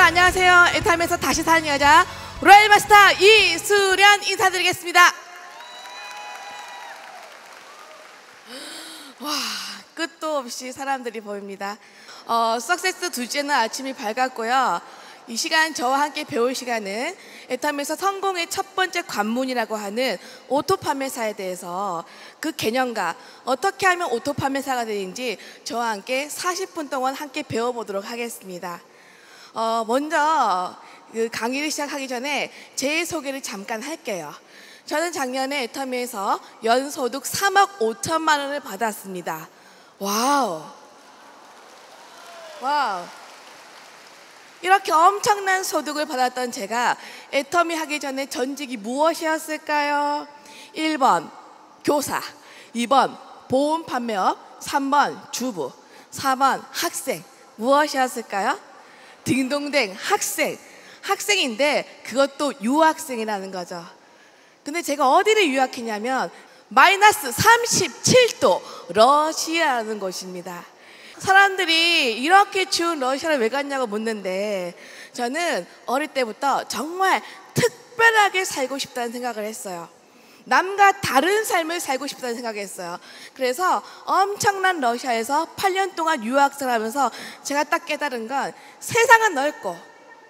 안녕하세요. 애타임에서 다시 사는 여자 로얄 마스터 이수련 인사드리겠습니다. 와, 끝도 없이 사람들이 보입니다. 석세스 둘째는 아침이 밝았고요. 이 시간 저와 함께 배울 시간은 애타임에서 성공의 첫 번째 관문이라고 하는 오토 판매사에 대해서 그 개념과 어떻게 하면 오토 판매사가 되는지 저와 함께 40분 동안 함께 배워보도록 하겠습니다. 먼저 그 강의를 시작하기 전에 제 소개를 잠깐 할게요. 저는 작년에 애터미에서 연소득 3억 5천만 원을 받았습니다. 와우. 이렇게 엄청난 소득을 받았던 제가 애터미 하기 전에 전직이 무엇이었을까요? 1번 교사, 2번 보험 판매업, 3번 주부, 4번 학생. 무엇이었을까요? 딩동댕 학생인데 그것도 유학생이라는 거죠. 근데 제가 어디를 유학했냐면 마이너스 37도 러시아라는 곳입니다. 사람들이 이렇게 추운 러시아를 왜 갔냐고 묻는데 저는 어릴 때부터 정말 특별하게 살고 싶다는 생각을 했어요. 남과 다른 삶을 살고 싶다는 생각을 했어요. 그래서 엄청난 러시아에서 8년 동안 유학생을 하면서 제가 딱 깨달은 건 세상은 넓고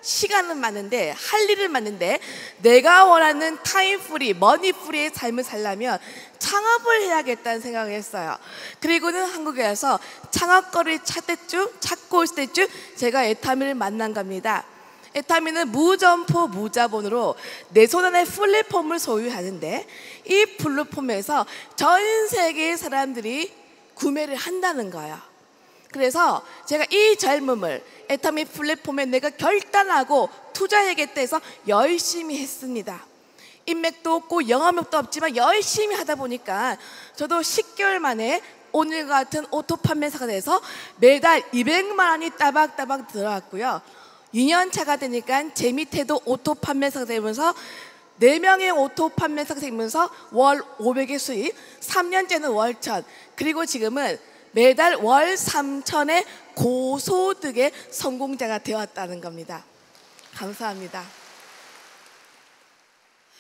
시간은 많은데 할 일은 많은데 내가 원하는 타임 프리, 머니 프리의 삶을 살려면 창업을 해야겠다는 생각을 했어요. 그리고는 한국에 와서 창업거리를 찾고 있을 때쯤 제가 애타미를 만난 겁니다. 애타미는 무점포 무자본으로 내 손 안에 플랫폼을 소유하는데 이 플랫폼에서 전 세계의 사람들이 구매를 한다는 거예요. 그래서 제가 이 젊음을 애타미 플랫폼에 내가 결단하고 투자해야겠다 해서 열심히 했습니다. 인맥도 없고 영업력도 없지만 열심히 하다 보니까 저도 10개월 만에 오늘 같은 오토 판매사가 돼서 매달 200만 원이 따박따박 들어왔고요. 2년 차가 되니까 제 밑에도 오토 판매사가 되면서 4명의 오토 판매사가 되면서 월 500의 수입, 3년째는 월 1000, 그리고 지금은 매달 월 3000의 고소득의 성공자가 되었다는 겁니다. 감사합니다.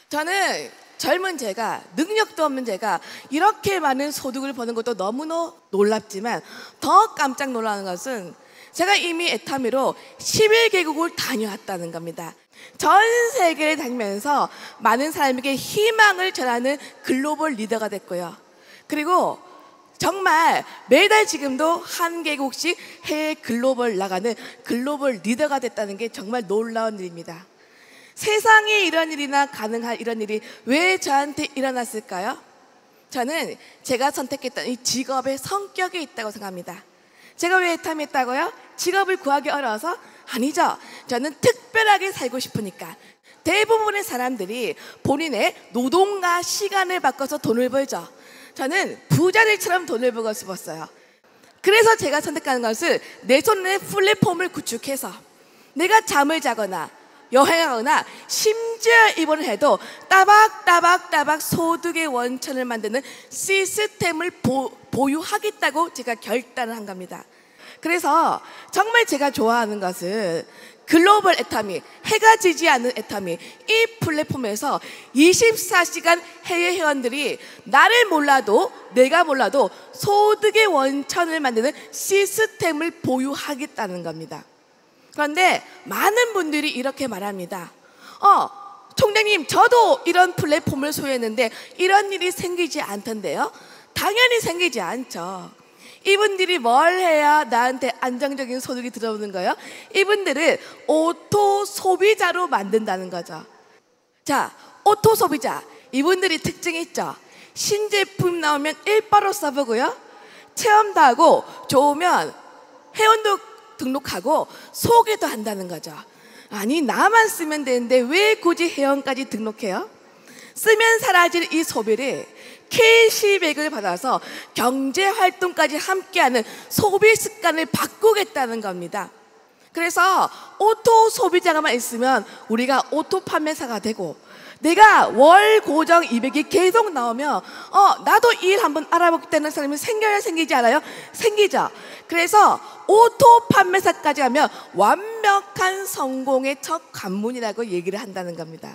저는 젊은 제가, 능력도 없는 제가 이렇게 많은 소득을 버는 것도 너무나 놀랍지만 더 깜짝 놀라는 것은 제가 이미 애타미로 11개국을 다녀왔다는 겁니다. 전 세계를 다니면서 많은 사람에게 희망을 전하는 글로벌 리더가 됐고요. 그리고 정말 매달 지금도 한 개국씩 해외 글로벌 나가는 글로벌 리더가 됐다는 게 정말 놀라운 일입니다. 세상에 이런 일이나 가능한 이런 일이 왜 저한테 일어났을까요? 저는 제가 선택했던 이 직업의 성격에 있다고 생각합니다. 제가 왜 애타미 했다고요? 직업을 구하기 어려워서? 아니죠. 저는 특별하게 살고 싶으니까. 대부분의 사람들이 본인의 노동과 시간을 바꿔서 돈을 벌죠. 저는 부자들처럼 돈을 벌고 싶었어요. 그래서 제가 선택하는 것은 내 손에 플랫폼을 구축해서 내가 잠을 자거나 여행하거나 심지어 입원을 해도 따박따박 소득의 원천을 만드는 시스템을 보유하겠다고 제가 결단을 한 겁니다. 그래서 정말 제가 좋아하는 것은 글로벌 애타미, 해가 지지 않는 애타미, 이 플랫폼에서 24시간 해외 회원들이 나를 몰라도 내가 몰라도 소득의 원천을 만드는 시스템을 보유하겠다는 겁니다. 그런데 많은 분들이 이렇게 말합니다. 총장님, 저도 이런 플랫폼을 소유했는데 이런 일이 생기지 않던데요? 당연히 생기지 않죠. 이분들이 뭘 해야 나한테 안정적인 소득이 들어오는 거예요? 이분들은 오토 소비자로 만든다는 거죠. 자, 오토 소비자, 이분들이 특징이 있죠. 신제품 나오면 일바로 써보고요, 체험도 하고 좋으면 회원도 등록하고 소개도 한다는 거죠. 아니, 나만 쓰면 되는데 왜 굳이 회원까지 등록해요? 쓰면 사라질 이 소비를 캐시백을 받아서 경제활동까지 함께하는 소비 습관을 바꾸겠다는 겁니다. 그래서 오토 소비자가만 있으면 우리가 오토 판매사가 되고 내가 월 고정 200이 계속 나오면 나도 일 한번 알아보겠다는 사람이 생겨야 생기지 않아요? 생기죠. 그래서 오토 판매사까지 하면 완벽한 성공의 첫 관문이라고 얘기를 한다는 겁니다.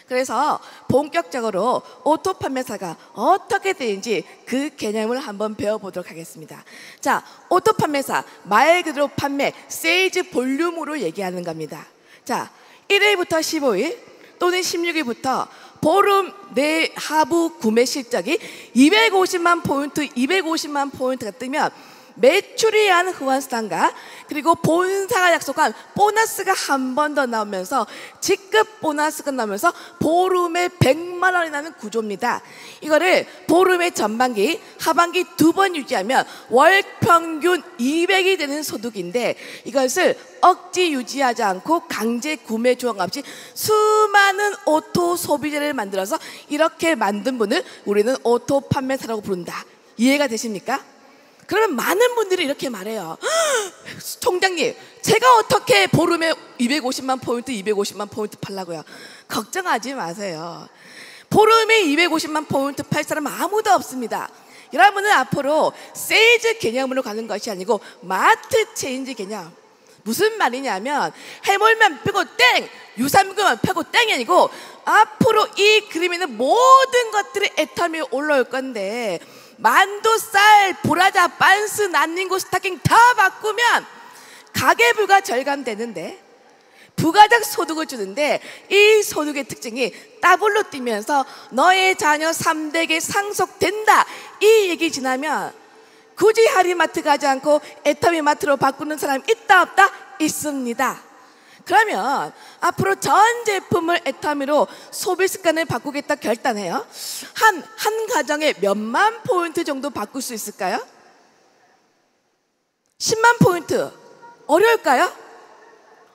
그래서 본격적으로 오토 판매사가 어떻게 되는지 그 개념을 한번 배워보도록 하겠습니다. 자, 오토 판매사, 말 그대로 판매, 세일즈 볼륨으로 얘기하는 겁니다. 자, 1일부터 15일 또는 16일부터 보름 내 하부 구매 실적이 250만 포인트, 250만 포인트가 뜨면 매출에 의한 후원수당과 그리고 본사가 약속한 보너스가 한 번 더 나오면서 직급 보너스가 나오면서 보름에 100만 원이 나는 구조입니다. 이거를 보름의 전반기, 하반기 2번 유지하면 월 평균 200이 되는 소득인데 이것을 억지 유지하지 않고 강제 구매 조항 없이 수많은 오토 소비자를 만들어서 이렇게 만든 분을 우리는 오토 판매사라고 부른다. 이해가 되십니까? 그러면 많은 분들이 이렇게 말해요. 총장님, 제가 어떻게 보름에 250만 포인트, 250만 포인트 팔라고요? 걱정하지 마세요. 보름에 250만 포인트 팔 사람은 아무도 없습니다. 여러분은 앞으로 세일즈 개념으로 가는 것이 아니고 마트 체인지 개념. 무슨 말이냐면 해물만 빼고 땡, 유산균만 빼고 땡이 아니고 앞으로 이 그림에 있는 모든 것들이 애터미에 올라올 건데 만두, 쌀, 보라자, 빤스, 난닝구, 스타킹 다 바꾸면 가계부가 절감되는데 부가적 소득을 주는데 이 소득의 특징이 더블로 뛰면서 너의 자녀 3대에게 상속된다. 이 얘기 지나면 굳이 하리마트 가지 않고 애터미 마트로 바꾸는 사람이 있다 없다? 있습니다. 그러면 앞으로 전 제품을 애터미로 소비 습관을 바꾸겠다 결단해요. 한 가정에 몇만 포인트 정도 바꿀 수 있을까요? 10만 포인트 어려울까요?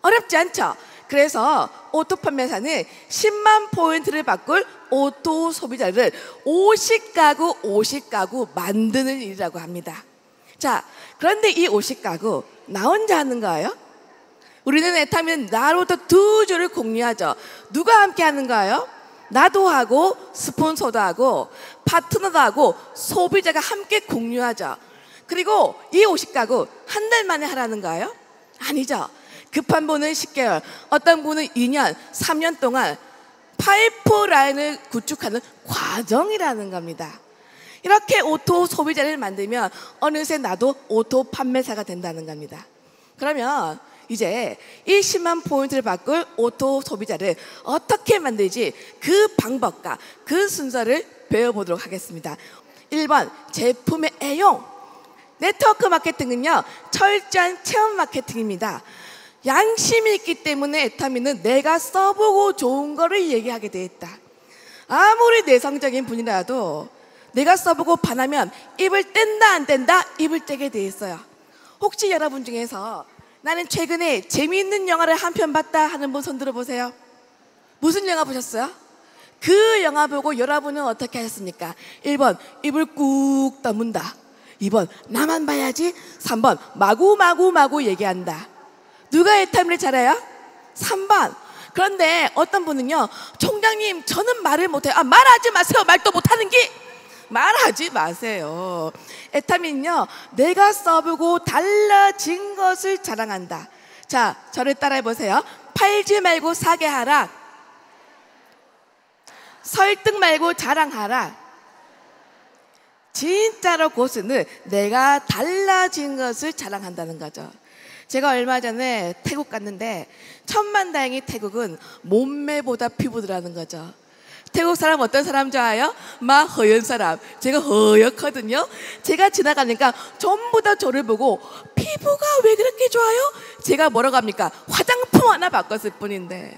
어렵지 않죠? 그래서 오토 판매사는 10만 포인트를 바꿀 오토 소비자를 50가구 만드는 일이라고 합니다. 자, 그런데 이 50가구 나 혼자 하는 거예요? 우리는 애타면 나로부터 2주를 공유하죠. 누가 함께 하는 거예요? 나도 하고 스폰서도 하고 파트너도 하고 소비자가 함께 공유하죠. 그리고 이 50가구 한 달 만에 하라는 거예요? 아니죠. 급한 분은 10개월, 어떤 분은 2년, 3년 동안 파이프라인을 구축하는 과정이라는 겁니다. 이렇게 오토 소비자를 만들면 어느새 나도 오토 판매사가 된다는 겁니다. 그러면 이제 이 10만 포인트를 바꿀 오토 소비자를 어떻게 만들지 그 방법과 그 순서를 배워보도록 하겠습니다. 1번 제품의 애용. 네트워크 마케팅은요 철저한 체험 마케팅입니다. 양심이 있기 때문에 애터미는 내가 써보고 좋은 거를 얘기하게 돼 있다. 아무리 내성적인 분이라도 내가 써보고 반하면 입을 뗀다 안 뗀다? 입을 떼게 돼 있어요. 혹시 여러분 중에서 나는 최근에 재미있는 영화를 한 편 봤다 하는 분 손 들어보세요. 무슨 영화 보셨어요? 그 영화 보고 여러분은 어떻게 하셨습니까? 1번 입을 꾹 다문다. 2번 나만 봐야지. 3번 마구 얘기한다. 누가 애터미를 잘해요? 3번. 그런데 어떤 분은요 총장님 저는 말을 못해요. 말하지 마세요. 말도 못하는 게 말하지 마세요. 애터미는요 내가 써보고 달라진 것을 자랑한다. 자, 저를 따라해 보세요. 팔지 말고 사게 하라. 설득 말고 자랑하라. 진짜로 고수는 내가 달라진 것을 자랑한다는 거죠. 제가 얼마 전에 태국 갔는데 천만다행히 태국은 몸매보다 피부더라는 거죠. 태국 사람 어떤 사람 좋아해요? 막 허연 사람. 제가 허옇거든요. 제가 지나가니까 전부 다 저를 보고 피부가 왜 그렇게 좋아요? 제가 뭐라고 합니까? 화장품 하나 바꿨을 뿐인데.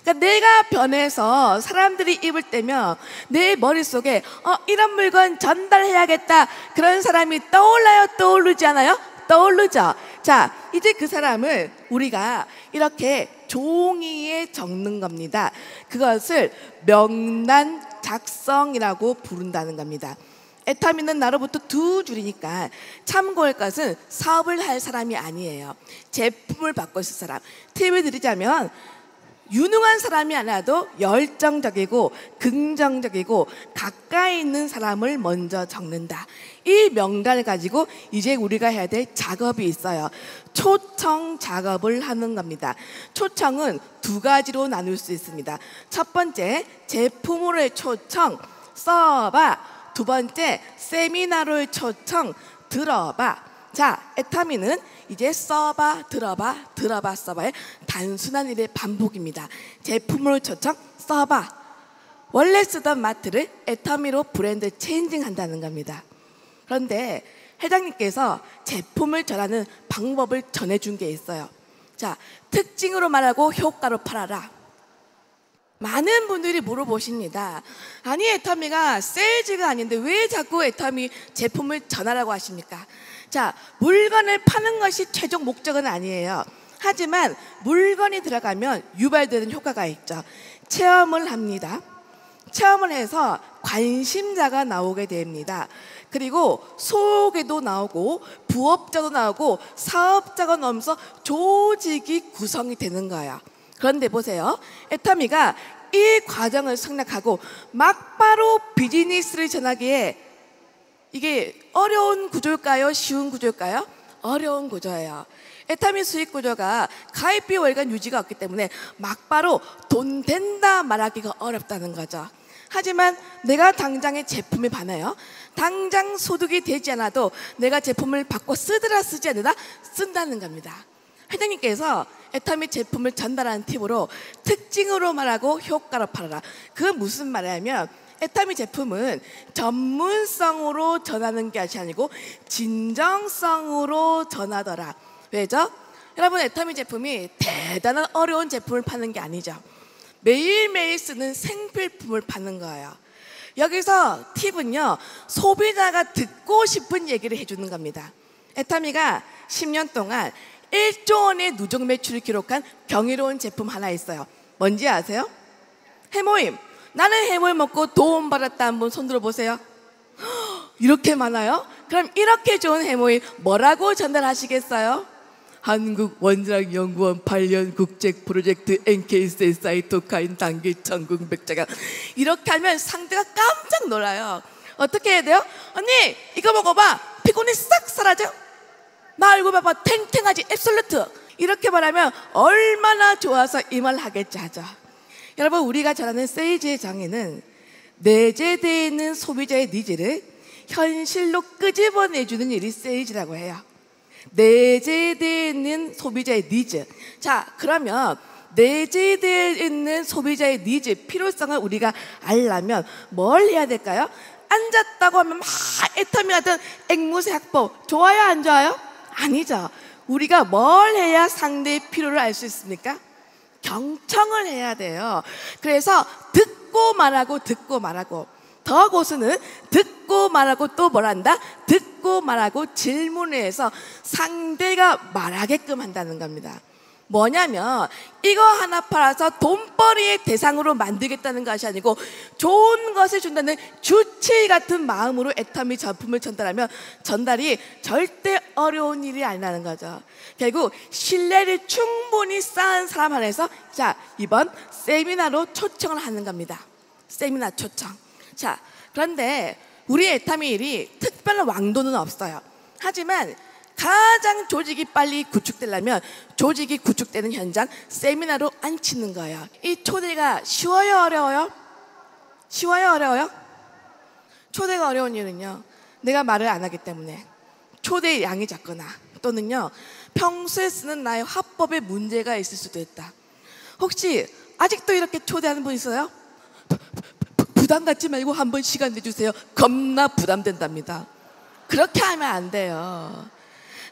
그러니까 내가 변해서 사람들이 입을 때면 내 머릿속에 이런 물건 전달해야겠다 그런 사람이 떠올라요? 떠오르지 않아요? 떠오르죠. 자, 이제 그 사람을 우리가 이렇게 종이에 적는 겁니다. 그것을 명단 작성이라고 부른다는 겁니다. 애터미는 나로부터 2줄이니까 참고할 것은 사업을 할 사람이 아니에요. 제품을 바꿔 쓸 사람. 팁을 드리자면 유능한 사람이 아니라도 열정적이고 긍정적이고 가까이 있는 사람을 먼저 적는다. 이 명단을 가지고 이제 우리가 해야 될 작업이 있어요. 초청 작업을 하는 겁니다. 초청은 두 가지로 나눌 수 있습니다. 첫 번째, 제품으로의 초청, 써봐. 두 번째, 세미나로의 초청, 들어봐. 자, 애타미는 이제 써봐, 들어봐, 들어봐, 써봐의 단순한 일의 반복입니다. 제품으로 초청, 써봐. 원래 쓰던 마트를 애타미로 브랜드 체인징 한다는 겁니다. 그런데 회장님께서 제품을 전하는 방법을 전해준 게 있어요. 자, 특징으로 말하고 효과로 팔아라. 많은 분들이 물어보십니다. 아니, 애타미가 세일즈가 아닌데 왜 자꾸 애타미 제품을 전하라고 하십니까? 자, 물건을 파는 것이 최종 목적은 아니에요. 하지만 물건이 들어가면 유발되는 효과가 있죠. 체험을 합니다. 체험을 해서 관심자가 나오게 됩니다. 그리고 소개도 나오고 부업자도 나오고 사업자가 나오면서 조직이 구성이 되는 거예요. 그런데 보세요. 애타미가 이 과정을 생략하고 막바로 비즈니스를 전하기에 이게 어려운 구조일까요? 쉬운 구조일까요? 어려운 구조예요. 애타미 수익 구조가 가입비 월간 유지가 없기 때문에 막바로 돈 된다 말하기가 어렵다는 거죠. 하지만 내가 당장의 제품에 반해요. 당장 소득이 되지 않아도 내가 제품을 바꿔 쓰더라 쓰지 않으라 쓴다는 겁니다. 회장님께서 애타미 제품을 전달하는 팁으로 특징으로 말하고 효과로 팔아라. 그 무슨 말이냐면 애타미 제품은 전문성으로 전하는 게 아니고 진정성으로 전하더라. 왜죠? 여러분, 애타미 제품이 대단한 어려운 제품을 파는 게 아니죠. 매일매일 쓰는 생필품을 파는 거예요. 여기서 팁은요, 소비자가 듣고 싶은 얘기를 해주는 겁니다. 애타미가 10년 동안 1조 원의 누적 매출을 기록한 경이로운 제품 하나 있어요. 뭔지 아세요? 해모임. 나는 해모임 먹고 도움 받았다. 한번 손 들어보세요. 이렇게 많아요? 그럼 이렇게 좋은 해모임 뭐라고 전달하시겠어요? 한국원자력연구원 8년 국제 프로젝트 NK세 사이토카인 단기 전국 백자가. 이렇게 하면 상대가 깜짝 놀라요. 어떻게 해야 돼요? 언니, 이거 먹어봐. 피곤이 싹 사라져. 나 얼굴 봐봐. 탱탱하지. 앱솔루트. 이렇게 말하면 얼마나 좋아서 이 말 하겠지 하죠. 여러분, 우리가 전하는 세일즈의 장애는 내재되어 있는 소비자의 니즈를 현실로 끄집어내주는 일이 세일즈라고 해요. 내재되어 있는 소비자의 니즈. 자, 그러면 내재되어 있는 소비자의 니즈, 필요성을 우리가 알려면 뭘 해야 될까요? 앉았다고 하면 막 애터미 하던 앵무새 학법 좋아요, 안 좋아요? 아니죠. 우리가 뭘 해야 상대의 필요를 알 수 있습니까? 경청을 해야 돼요. 그래서 듣고 말하고 듣고 말하고, 더 고수는 듣고 말하고 또 뭘 한다? 듣고 말하고 질문을 해서 상대가 말하게끔 한다는 겁니다. 뭐냐면 이거 하나 팔아서 돈벌이의 대상으로 만들겠다는 것이 아니고 좋은 것을 준다는 주치 같은 마음으로 애터미 제품을 전달하면 전달이 절대 어려운 일이 아니라는 거죠. 결국 신뢰를 충분히 쌓은 사람 안에서 자, 이번 세미나로 초청을 하는 겁니다. 세미나 초청. 자, 그런데 우리 애터미 일이 특별한 왕도는 없어요. 하지만 가장 조직이 빨리 구축되려면 조직이 구축되는 현장 세미나로 앉히는 거예요. 이 초대가 쉬워요, 어려워요? 쉬워요, 어려워요? 초대가 어려운 이유는요, 내가 말을 안 하기 때문에 초대의 양이 작거나 또는요 평소에 쓰는 나의 화법에 문제가 있을 수도 있다. 혹시 아직도 이렇게 초대하는 분 있어요? 부담 갖지 말고 한번 시간 내주세요. 겁나 부담된답니다. 그렇게 하면 안 돼요.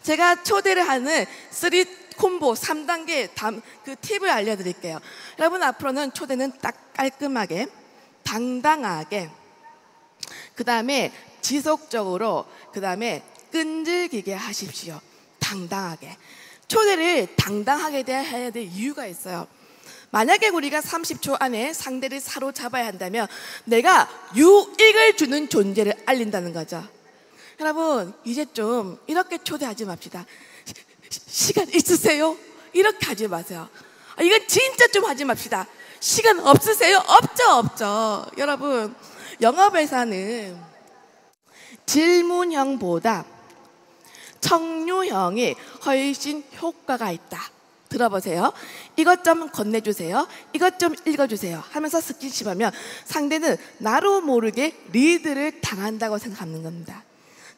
제가 초대를 하는 3 콤보 3단계 그 팁을 알려드릴게요. 여러분, 앞으로는 초대는 딱 깔끔하게, 당당하게, 그 다음에 지속적으로, 그 다음에 끈질기게 하십시오. 당당하게. 초대를 당당하게 해야 될 이유가 있어요. 만약에 우리가 30초 안에 상대를 사로잡아야 한다면 내가 유익을 주는 존재를 알린다는 거죠. 여러분, 이제 좀 이렇게 초대하지 맙시다. 시간 있으세요? 이렇게 하지 마세요. 이건 진짜 좀 하지 맙시다. 시간 없으세요? 없죠. 여러분, 영업에서는 질문형보다 청류형이 훨씬 효과가 있다. 들어보세요. 이것 좀 건네주세요. 이것 좀 읽어주세요 하면서 스킨십하면 상대는 나로 모르게 리드를 당한다고 생각하는 겁니다.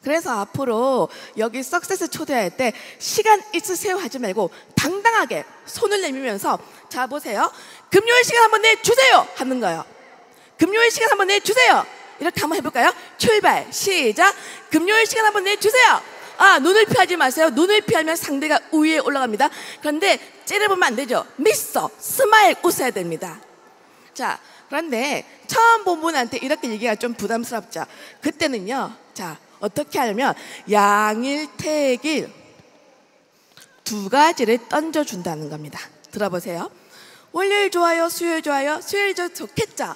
그래서 앞으로 여기 석세스 초대할 때 시간 있으세요 하지 말고 당당하게 손을 내밀면서 자 보세요. 금요일 시간 한번 내주세요 하는 거예요. 금요일 시간 한번 내주세요. 이렇게 한번 해볼까요? 출발 시작. 금요일 시간 한번 내주세요. 눈을 피하지 마세요. 눈을 피하면 상대가 우위에 올라갑니다. 그런데 째려보면 안 되죠. 미소, 스마일 웃어야 됩니다. 자, 그런데 처음 본 분한테 이렇게 얘기가 좀 부담스럽죠. 그때는요, 자, 어떻게 하냐면 양일, 태일 두 가지를 던져준다는 겁니다. 들어보세요. 월요일 좋아요, 수요일 좋아요, 수요일도 좋겠죠.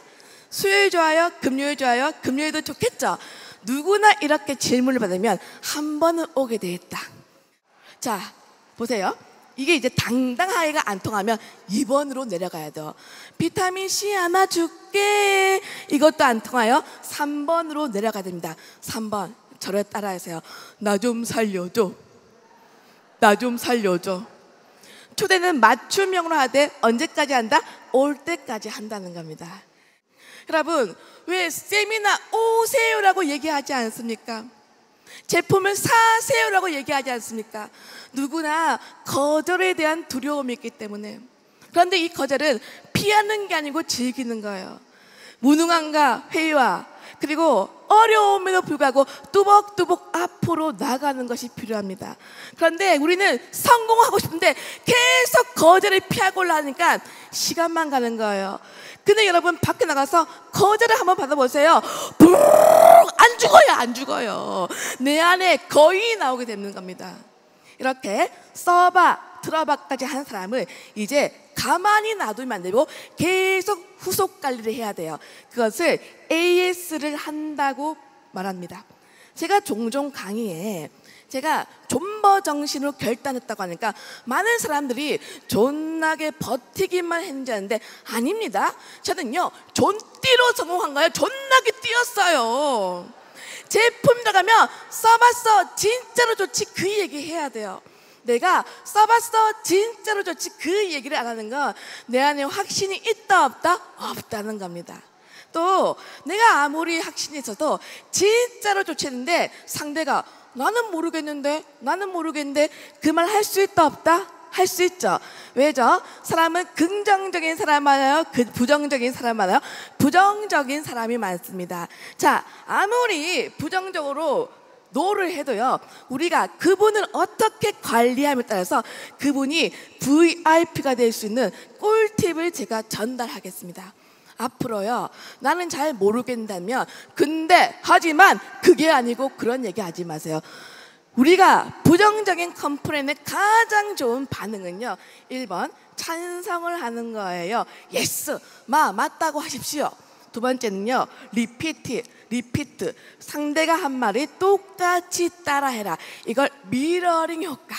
수요일 좋아요, 금요일 좋아요, 금요일도 좋겠죠. 누구나 이렇게 질문을 받으면 한 번은 오게 되겠다. 자, 보세요. 이게 이제 당당하게가 안 통하면 2번으로 내려가야 돼요. 비타민C 하나 줄게. 이것도 안 통하여 3번으로 내려가야 됩니다. 3번 저를 따라하세요. 나 좀 살려줘. 나 좀 살려줘. 초대는 맞춤형으로 하되 언제까지 한다? 올 때까지 한다는 겁니다. 여러분, 왜 세미나 오세요라고 얘기하지 않습니까? 제품을 사세요라고 얘기하지 않습니까? 누구나 거절에 대한 두려움이 있기 때문에. 그런데 이 거절은 피하는 게 아니고 즐기는 거예요. 무능함과 회의와 그리고 어려움에도 불구하고 뚜벅뚜벅 앞으로 나가는 것이 필요합니다. 그런데 우리는 성공하고 싶은데 계속 거절을 피하고 하니까 시간만 가는 거예요. 근데 여러분 밖에 나가서 거절을 한번 받아보세요. 안 죽어요. 내 안에 거의 나오게 되는 겁니다. 이렇게 써봐 들어봐까지 한 사람을 이제 가만히 놔두면 안 되고 계속 후속 관리를 해야 돼요. 그것을 AS를 한다고 말합니다. 제가 종종 강의에 제가 존버 정신으로 결단했다고 하니까 많은 사람들이 존나게 버티기만 했는지 아는데 아닙니다. 저는요 존띠로 성공한 거예요. 존나게 뛰었어요. 제품 나가면 써봤어 진짜로 좋지 그 얘기 해야 돼요. 내가 써봤어 진짜로 좋지 그 얘기를 안 하는 건 내 안에 확신이 있다 없다? 없다는 겁니다. 또 내가 아무리 확신이 있어도 진짜로 좋지 했는데 상대가 나는 모르겠는데 그 말 할 수 있다 없다? 할 수 있죠. 왜죠? 사람은 긍정적인 사람 많아요? 부정적인 사람 많아요? 부정적인 사람이 많습니다. 자, 아무리 부정적으로 노를 해도요 우리가 그분을 어떻게 관리함에 따라서 그분이 VIP가 될 수 있는 꿀팁을 제가 전달하겠습니다. 앞으로요 나는 잘 모르겠다면 근데 하지만 그게 아니고 그런 얘기 하지 마세요. 우리가 부정적인 컴플레인의 가장 좋은 반응은요 1번 찬성을 하는 거예요. 예스 맞다고 하십시오. 두 번째는요 리피트 상대가 한 말이 똑같이 따라해라. 이걸 미러링 효과.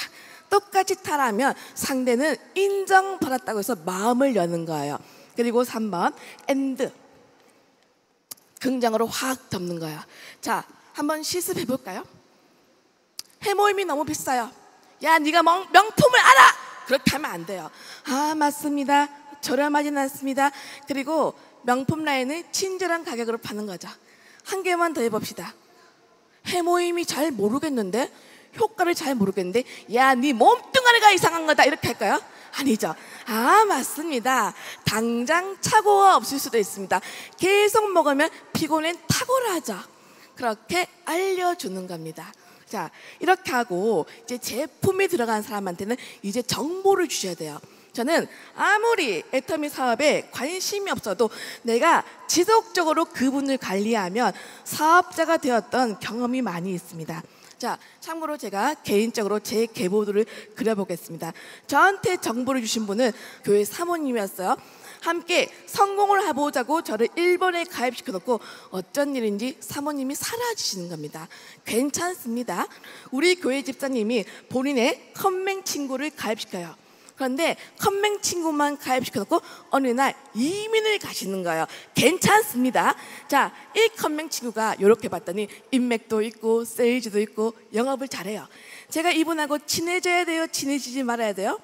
똑같이 따라하면 상대는 인정받았다고 해서 마음을 여는 거예요. 그리고 3번 엔드 긍정으로 확 덮는 거예요. 자, 한번 실습해 볼까요? 해모임이 너무 비싸요. 야, 네가 명품을 알아. 그렇게 하면 안 돼요. 맞습니다. 저렴하진 않습니다. 그리고 명품 라인을 친절한 가격으로 파는 거죠. 한 개만 더 해봅시다. 해모임이 잘 모르겠는데 효과를 잘 모르겠는데 야, 네 몸뚱아리가 이상한 거다 이렇게 할까요? 아니죠. 맞습니다. 당장 착오가 없을 수도 있습니다. 계속 먹으면 피곤은 탁월하죠. 그렇게 알려주는 겁니다. 자, 이렇게 하고 이제 제품이 들어간 사람한테는 이제 정보를 주셔야 돼요. 저는 아무리 애터미 사업에 관심이 없어도 내가 지속적으로 그분을 관리하면 사업자가 되었던 경험이 많이 있습니다. 자, 참고로 제가 개인적으로 제 계보도를 그려보겠습니다. 저한테 정보를 주신 분은 교회 사모님이었어요. 함께 성공을 해보자고 저를 1번에 가입시켜놓고 어쩐 일인지 사모님이 사라지시는 겁니다. 괜찮습니다. 우리 교회 집사님이 본인의 컴맹 친구를 가입시켜요. 그런데 컴맹 친구만 가입시켜놓고 어느 날 이민을 가시는 거예요. 괜찮습니다. 자, 이 컴맹 친구가 이렇게 봤더니 인맥도 있고 세일즈도 있고 영업을 잘해요. 제가 이분하고 친해져야 돼요? 친해지지 말아야 돼요?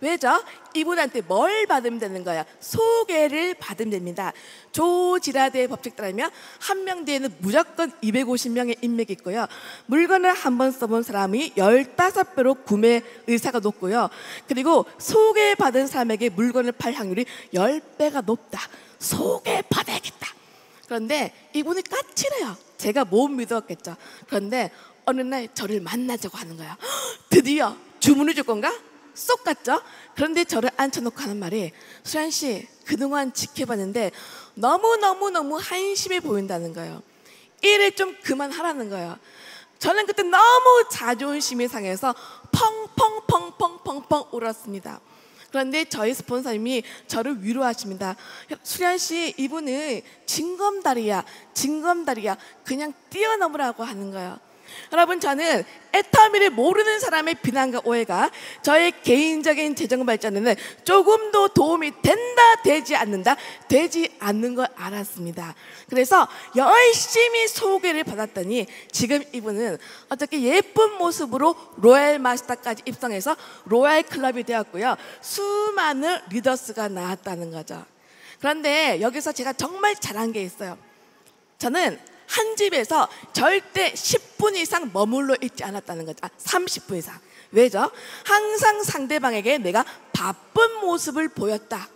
왜죠? 이분한테 뭘 받으면 되는 거야? 소개를 받으면 됩니다. 조지라드의 법칙 따르면 한 명 뒤에는 무조건 250명의 인맥이 있고요. 물건을 한 번 써본 사람이 15배로 구매 의사가 높고요. 그리고 소개받은 사람에게 물건을 팔 확률이 10배가 높다. 소개받아야겠다. 그런데 이분이 까칠해요. 제가 못 믿었겠죠. 그런데 어느 날 저를 만나자고 하는 거예요. 드디어 주문을 줄 건가? 쏙 갔죠? 그런데 저를 앉혀놓고 하는 말이, 수란 씨, 그동안 지켜봤는데 너무 한심해 보인다는 거예요. 일을 좀 그만하라는 거예요. 저는 그때 너무 자존심이 상해서 펑펑 울었습니다. 그런데 저희 스폰서님이 저를 위로하십니다. 수란 씨, 이분은 징검다리야. 그냥 뛰어넘으라고 하는 거예요. 여러분, 저는 애터미를 모르는 사람의 비난과 오해가 저의 개인적인 재정 발전에는 조금도 도움이 된다, 되지 않는 걸 알았습니다. 그래서 열심히 소개를 받았더니 지금 이분은 어떻게 예쁜 모습으로 로얄 마스터까지 입성해서 로얄 클럽이 되었고요. 수많은 리더스가 나왔다는 거죠. 그런데 여기서 제가 정말 잘한 게 있어요. 저는 한 집에서 절대 10분 이상 머물러 있지 않았다는 거죠. 30분 이상. 왜죠? 항상 상대방에게 내가 바쁜 모습을 보였다.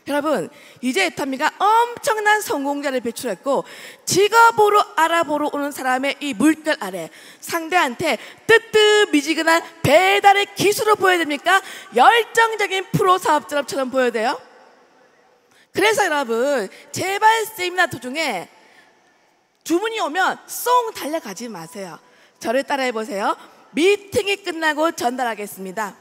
여러분, 이제 애터미가 엄청난 성공자를 배출했고 직업으로 알아보러 오는 사람의 이 물결 아래 상대한테 뜨뜻미지근한 배달의 기술을 보여야 됩니까? 열정적인 프로 사업자처럼 보여야 돼요? 그래서 여러분, 제발 세미나 도중에 주문이 오면 쏙 달려가지 마세요. 저를 따라해 보세요. 미팅이 끝나고 전달하겠습니다.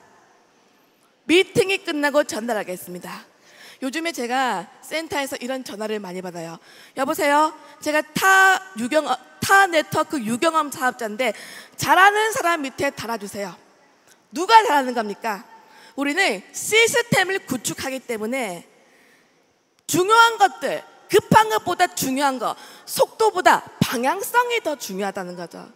요즘에 제가 센터에서 이런 전화를 많이 받아요. 여보세요, 제가 타 네트워크 유경험 사업자인데 잘하는 사람 밑에 달아주세요. 누가 잘하는 겁니까? 우리는 시스템을 구축하기 때문에 중요한 것들, 급한 것보다 중요한 거, 속도보다 방향성이 더 중요하다는 거죠.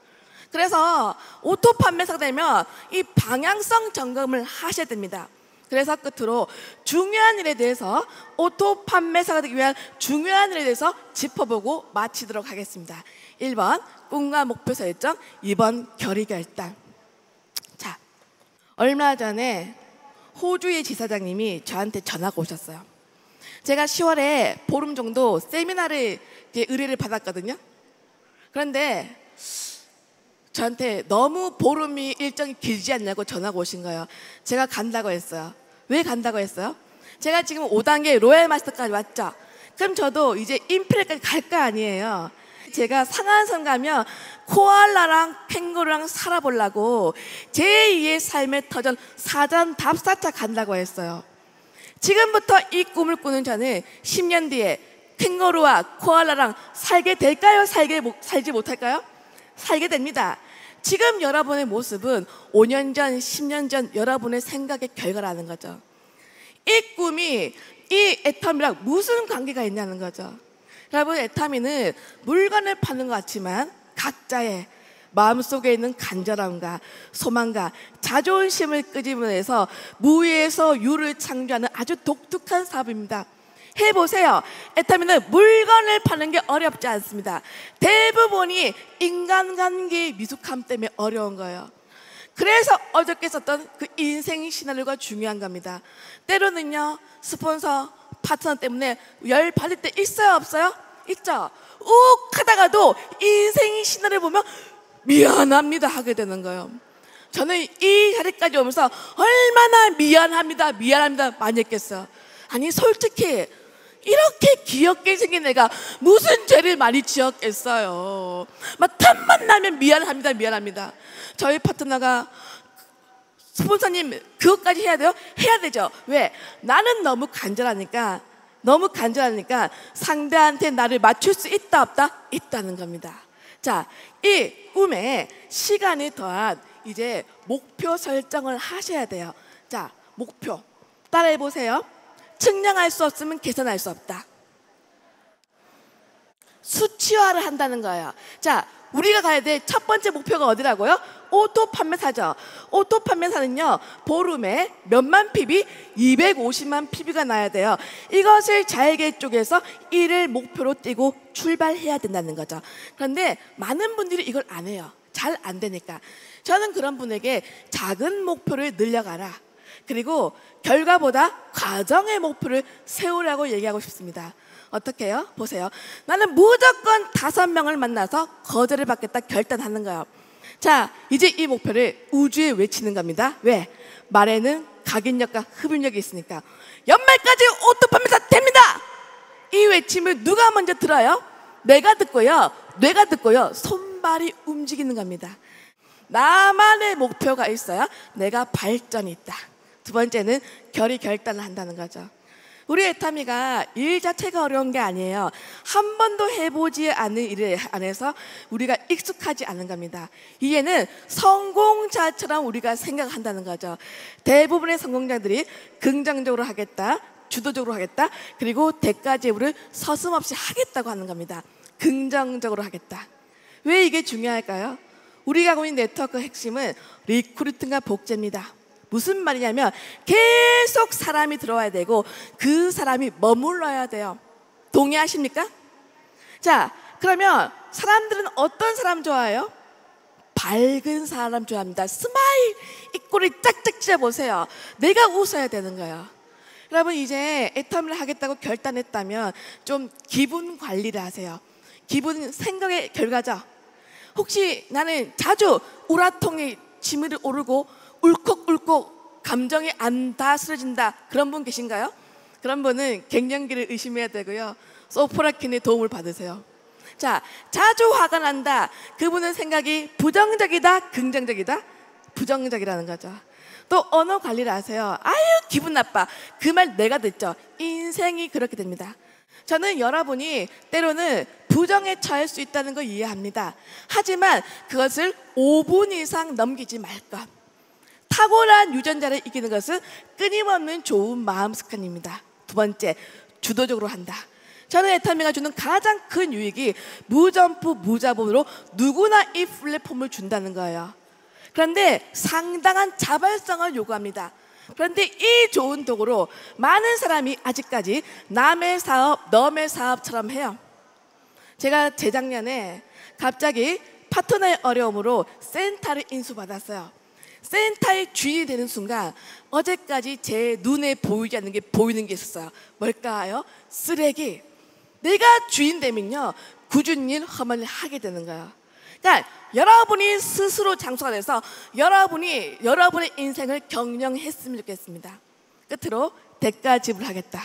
그래서 오토 판매사가 되면 이 방향성 점검을 하셔야 됩니다. 그래서 끝으로 중요한 일에 대해서, 오토 판매사가 되기 위한 중요한 일에 대해서 짚어보고 마치도록 하겠습니다. 1번 꿈과 목표 설정, 2번 결의 결단. 자, 얼마 전에 호주의 지사장님이 저한테 전화가 오셨어요. 제가 10월에 보름 정도 세미나를 의뢰를 받았거든요. 그런데 저한테 너무 보름이 일정이 길지 않냐고 전화가 오신 거예요. 제가 간다고 했어요. 왜 간다고 했어요? 제가 지금 5단계 로얄 마스터까지 왔죠. 그럼 저도 이제 임페리얼까지 갈 거 아니에요. 제가 상한선 가면 코알라랑 캥거루랑 살아보려고 제2의 삶의 터전 사전 답사차 간다고 했어요. 지금부터 이 꿈을 꾸는 저는 10년 뒤에 캥거루와 코알라랑 살게 될까요? 살지 못할까요? 살게 됩니다. 지금 여러분의 모습은 5년 전, 10년 전 여러분의 생각의 결과라는 거죠. 이 꿈이 이 애터미랑 무슨 관계가 있냐는 거죠. 여러분, 애터미는 물건을 파는 것 같지만 각자의 마음속에 있는 간절함과 소망과 자존심을 끄집어내서 무에서 유를 창조하는 아주 독특한 사업입니다. 해보세요. 애터미는 물건을 파는 게 어렵지 않습니다. 대부분이 인간관계의 미숙함 때문에 어려운 거예요. 그래서 어저께 썼던 그 인생 시나리오가 중요한 겁니다. 때로는요, 스폰서, 파트너 때문에 열 받을 때 있어요, 없어요? 있죠. 욱 하다가도 인생 시나리오 보면 미안합니다 하게 되는 거예요. 저는 이 자리까지 오면서 얼마나 미안합니다 많이 했겠어요. 아니, 솔직히 이렇게 귀엽게 생긴 애가 무슨 죄를 많이 지었겠어요. 막 틈만 나면 미안합니다. 저희 파트너가, 스폰서님 그것까지 해야 돼요? 해야 되죠. 왜? 나는 너무 간절하니까 상대한테 나를 맞출 수 있다 없다? 있다는 겁니다. 자, 이 꿈에 시간이 더한 이제 목표 설정을 하셔야 돼요. 자, 목표 따라해 보세요. 측량할 수 없으면 개선할 수 없다. 수치화를 한다는 거예요. 자, 우리가 가야 될 첫 번째 목표가 어디라고요? 오토 판매사죠. 오토 판매사는요, 보름에 몇만 PB? 250만 PB가 나야 돼요. 이것을 잘게 쪼개서 이를 목표로 띄고 출발해야 된다는 거죠. 그런데 많은 분들이 이걸 안 해요. 잘 안 되니까. 저는 그런 분에게 작은 목표를 늘려가라. 그리고 결과보다 과정의 목표를 세우라고 얘기하고 싶습니다. 어떻게 해요? 보세요. 나는 무조건 5명을 만나서 거절을 받겠다 결단하는 거예요. 자, 이제 이 목표를 우주에 외치는 겁니다. 왜? 말에는 각인력과 흡인력이 있으니까. 연말까지 오토 판매사 됩니다! 이 외침을 누가 먼저 들어요? 내가 듣고요, 뇌가 듣고요, 손발이 움직이는 겁니다. 나만의 목표가 있어야 내가 발전이 있다. 두 번째는 결단을 한다는 거죠. 우리 애타미가 일 자체가 어려운 게 아니에요. 한 번도 해보지 않은 일 안에서 우리가 익숙하지 않은 겁니다. 이게는 성공자처럼 우리가 생각한다는 거죠. 대부분의 성공자들이 긍정적으로 하겠다, 주도적으로 하겠다, 그리고 대가 지불을 서슴없이 하겠다고 하는 겁니다. 긍정적으로 하겠다. 왜 이게 중요할까요? 우리가 하고 있는 네트워크 핵심은 리크루팅과 복제입니다. 무슨 말이냐면 계속 사람이 들어와야 되고 그 사람이 머물러야 돼요. 동의하십니까? 자, 그러면 사람들은 어떤 사람 좋아해요? 밝은 사람 좋아합니다. 스마일, 입꼬리 짝짝 찢어보세요. 내가 웃어야 되는 거예요. 여러분, 이제 애터미를 하겠다고 결단했다면 좀 기분 관리를 하세요. 기분 생각의 결과죠. 혹시 나는 자주 우라통에 치밀이 오르고 울컥울컥 감정이 안 다스려진다, 그런 분 계신가요? 그런 분은 갱년기를 의심해야 되고요, 소프라킨의 도움을 받으세요. 자, 자주 화가 난다, 그분은 생각이 부정적이다, 긍정적이다? 부정적이라는 거죠. 또 언어 관리를 하세요. 아유 기분 나빠, 그 말 내가 듣죠. 인생이 그렇게 됩니다. 저는 여러분이 때로는 부정에 처할 수 있다는 걸 이해합니다. 하지만 그것을 5분 이상 넘기지 말 것. 탁월한 유전자를 이기는 것은 끊임없는 좋은 마음 습관입니다. 두 번째, 주도적으로 한다. 저는 애터미가 주는 가장 큰 유익이 무점프 무자본으로 누구나 이 플랫폼을 준다는 거예요. 그런데 상당한 자발성을 요구합니다. 그런데 이 좋은 도구로 많은 사람이 아직까지 남의 사업, 너의 사업처럼 해요. 제가 재작년에 갑자기 파트너의 어려움으로 센터를 인수받았어요. 센터의 주인이 되는 순간 어제까지 제 눈에 보이지 않는 게 보이는 게 있었어요. 뭘까요? 쓰레기. 내가 주인 되면요, 굳은 일, 험한 일 하게 되는 거예요. 그러니까 여러분이 스스로 장소가 돼서 여러분이 여러분의 인생을 경영했으면 좋겠습니다. 끝으로 대가 지불하겠다.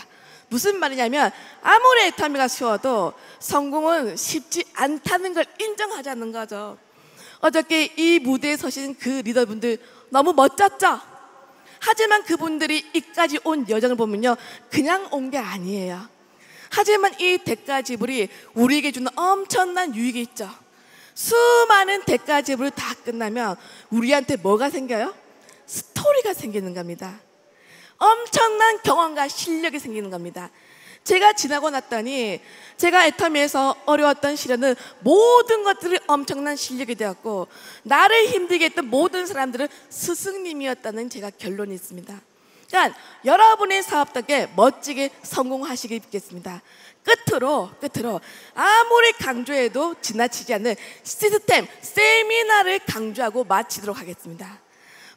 무슨 말이냐면 아무리 애터미가 쉬워도 성공은 쉽지 않다는 걸 인정하자는 거죠. 어저께 이 무대에 서신 그 리더분들 너무 멋졌죠? 하지만 그분들이 이까지 온 여정을 보면요, 그냥 온 게 아니에요. 하지만 이 대가 지불이 우리에게 주는 엄청난 유익이 있죠. 수많은 대가 지불이 다 끝나면 우리한테 뭐가 생겨요? 스토리가 생기는 겁니다. 엄청난 경험과 실력이 생기는 겁니다. 제가 지나고 났더니 제가 애터미에서 어려웠던 시련은 모든 것들이 엄청난 실력이 되었고 나를 힘들게 했던 모든 사람들은 스승님이었다는 제가 결론이 있습니다. 그러니까 여러분의 사업 덕에 멋지게 성공하시길 빌겠습니다. 끝으로 아무리 강조해도 지나치지 않는 시스템, 세미나를 강조하고 마치도록 하겠습니다.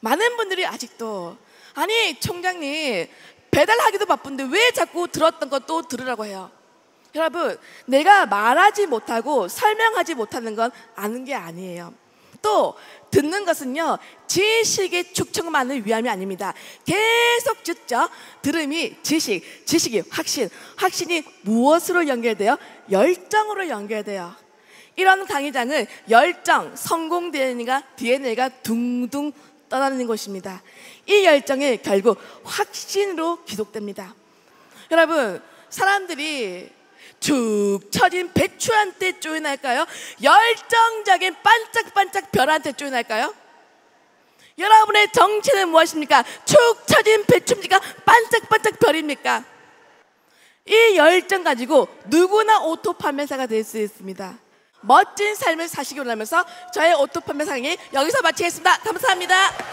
많은 분들이 아직도 아니 총장님 배달하기도 바쁜데 왜 자꾸 들었던 것도 들으라고 해요. 여러분, 내가 말하지 못하고 설명하지 못하는 건 아는 게 아니에요. 또 듣는 것은요, 지식의 축적만을 위함이 아닙니다. 계속 듣죠. 들음이 지식, 지식이 확신, 확신이 무엇으로 연결돼요? 열정으로 연결돼요. 이런 강의장은 열정, 성공 DNA가 둥둥 떠다니는 곳입니다. 이 열정이 결국 확신으로 기록됩니다. 여러분, 사람들이 축 처진 배추한테 쪼인할까요? 열정적인 반짝반짝 별한테 쪼인할까요? 여러분의 정체는 무엇입니까? 축 처진 배춤지가 반짝반짝 별입니까? 이 열정 가지고 누구나 오토 판매사가 될 수 있습니다. 멋진 삶을 사시기 원하면서 저의 오토 판매 강의 여기서 마치겠습니다. 감사합니다.